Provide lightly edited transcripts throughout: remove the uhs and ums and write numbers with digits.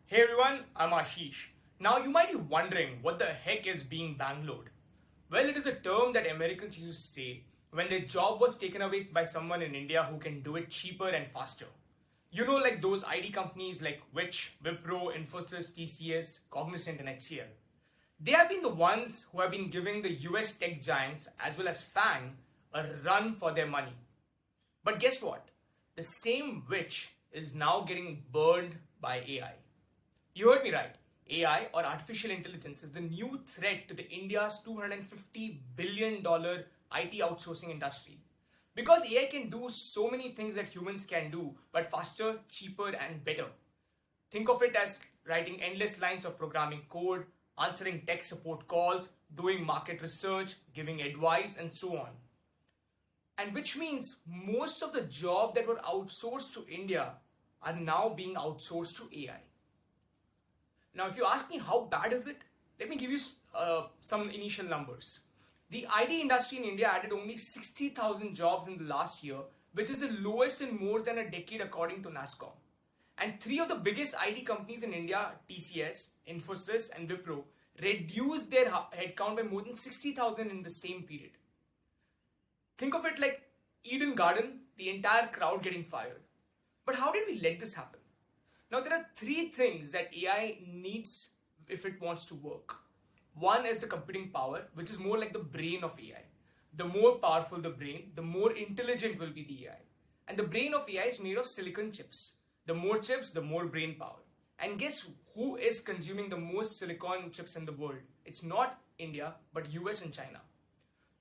Hey everyone, I'm Ashish. Now you might be wondering what the heck is being Banglore-d? Well, it is a term that Americans used to say when their job was taken away by someone in India who can do it cheaper and faster. You know, like those IT companies like Wipro, Infosys, TCS, Cognizant, and HCL. They have been the ones who have been giving the US tech giants as well as FANG a run for their money. But guess what? The same witch is now getting burned by AI. You heard me right. AI or artificial intelligence is the new threat to the India's $250 billion IT outsourcing industry. Because AI can do so many things that humans can do, but faster, cheaper, and better. Think of it as writing endless lines of programming code, answering tech support calls, doing market research, giving advice, and so on. And which means most of the jobs that were outsourced to India are now being outsourced to AI. Now, if you ask me how bad is it, let me give you some initial numbers. The IT industry in India added only 60,000 jobs in the last year, which is the lowest in more than a decade according to Nasscom. And three of the biggest IT companies in India, TCS, Infosys, and Wipro, reduced their headcount by more than 60,000 in the same period. Think of it like Eden Garden, the entire crowd getting fired. But how did we let this happen? Now, there are three things that AI needs if it wants to work. One is the computing power, which is more like the brain of AI. The more powerful the brain, the more intelligent will be the AI. And the brain of AI is made of silicon chips. The more chips, the more brain power. And guess who is consuming the most silicon chips in the world? It's not India, but US and China.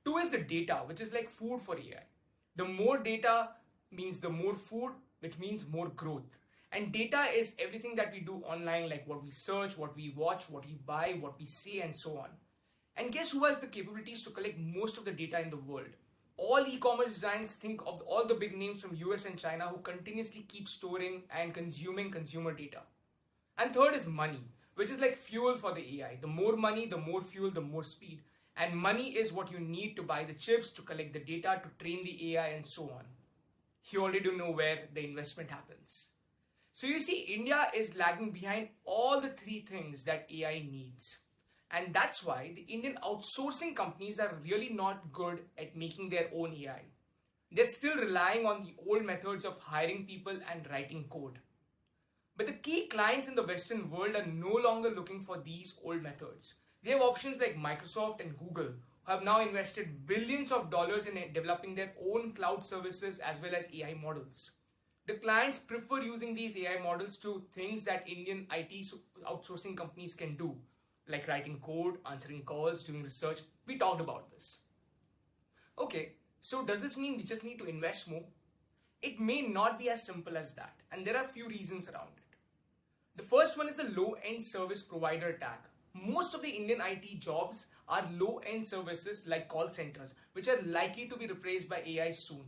Two is the data, which is like food for AI. The more data means the more food, which means more growth. And data is everything that we do online, like what we search, what we watch, what we buy, what we say, and so on. And guess who has the capabilities to collect most of the data in the world? All e-commerce giants, think of all the big names from US and China who continuously keep storing and consuming consumer data. And third is money, which is like fuel for the AI. The more money, the more fuel, the more speed. And money is what you need to buy the chips, to collect the data, to train the AI, and so on. You already know where the investment happens. So you see, India is lagging behind all the three things that AI needs. And that's why the Indian outsourcing companies are really not good at making their own AI. They're still relying on the old methods of hiring people and writing code. But the key clients in the Western world are no longer looking for these old methods. They have options like Microsoft and Google, who have now invested billions of dollars in developing their own cloud services as well as AI models. The clients prefer using these AI models to things that Indian IT outsourcing companies can do, like writing code, answering calls, doing research. We talked about this. Okay, so does this mean we just need to invest more? It may not be as simple as that, and there are a few reasons around it. The first one is the low-end service provider tag. Most of the Indian IT jobs are low-end services like call centers, which are likely to be replaced by AI soon.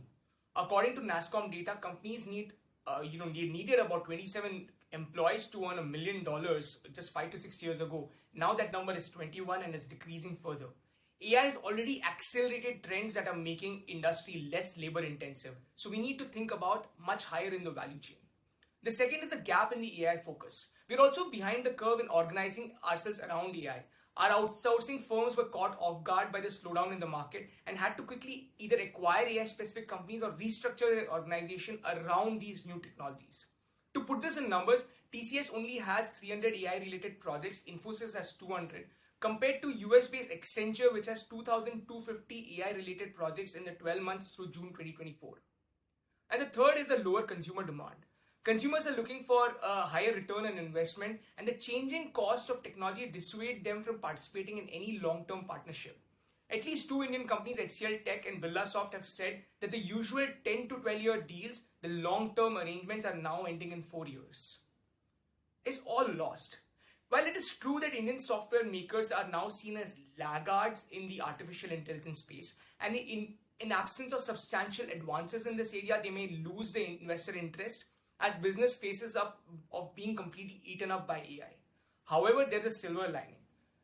According to Nasscom data, companies needed about 27 employees to earn $1 million just 5 to 6 years ago. Now that number is 21 and is decreasing further. AI has already accelerated trends that are making industry less labor intensive. So we need to think about much higher in the value chain. The second is the gap in the AI focus. We're also behind the curve in organizing ourselves around AI. Our outsourcing firms were caught off guard by the slowdown in the market and had to quickly either acquire AI-specific companies or restructure their organization around these new technologies. To put this in numbers, TCS only has 300 AI-related projects, Infosys has 200, compared to US-based Accenture, which has 2,250 AI-related projects in the 12 months through June 2024. And the third is the lower consumer demand. Consumers are looking for a higher return on investment, and the changing cost of technology dissuade them from participating in any long-term partnership. At least two Indian companies, HCL Tech and Birlasoft, have said that the usual 10 to 12-year deals, the long-term arrangements, are now ending in 4 years. It's all lost. While it is true that Indian software makers are now seen as laggards in the artificial intelligence space, and in absence of substantial advances in this area, they may lose the investor interest as business faces up of being completely eaten up by AI. However, there's a silver lining.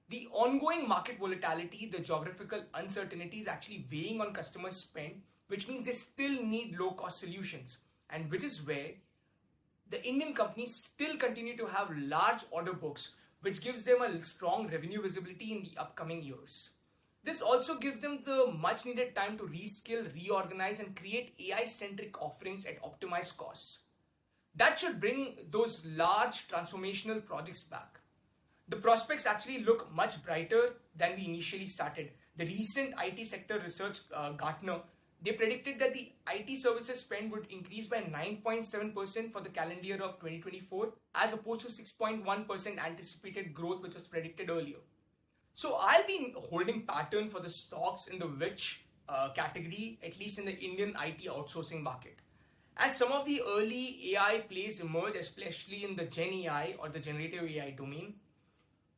The ongoing market volatility, the geographical uncertainty is actually weighing on customers' spend, which means they still need low-cost solutions, and which is where the Indian companies still continue to have large order books, which gives them a strong revenue visibility in the upcoming years. This also gives them the much needed time to reskill, reorganize, and create AI-centric offerings at optimized costs. That should bring those large transformational projects back. The prospects actually look much brighter than we initially started. The recent IT sector research, Gartner, they predicted that the IT services spend would increase by 9.7% for the calendar year of 2024 as opposed to 6.1% anticipated growth which was predicted earlier. So I'll be holding pattern for the stocks in the which category, at least in the Indian IT outsourcing market. As some of the early AI plays emerge, especially in the Gen AI or the generative AI domain,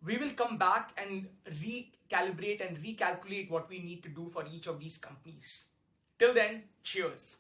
we will come back and recalibrate and recalculate what we need to do for each of these companies. Till then, cheers.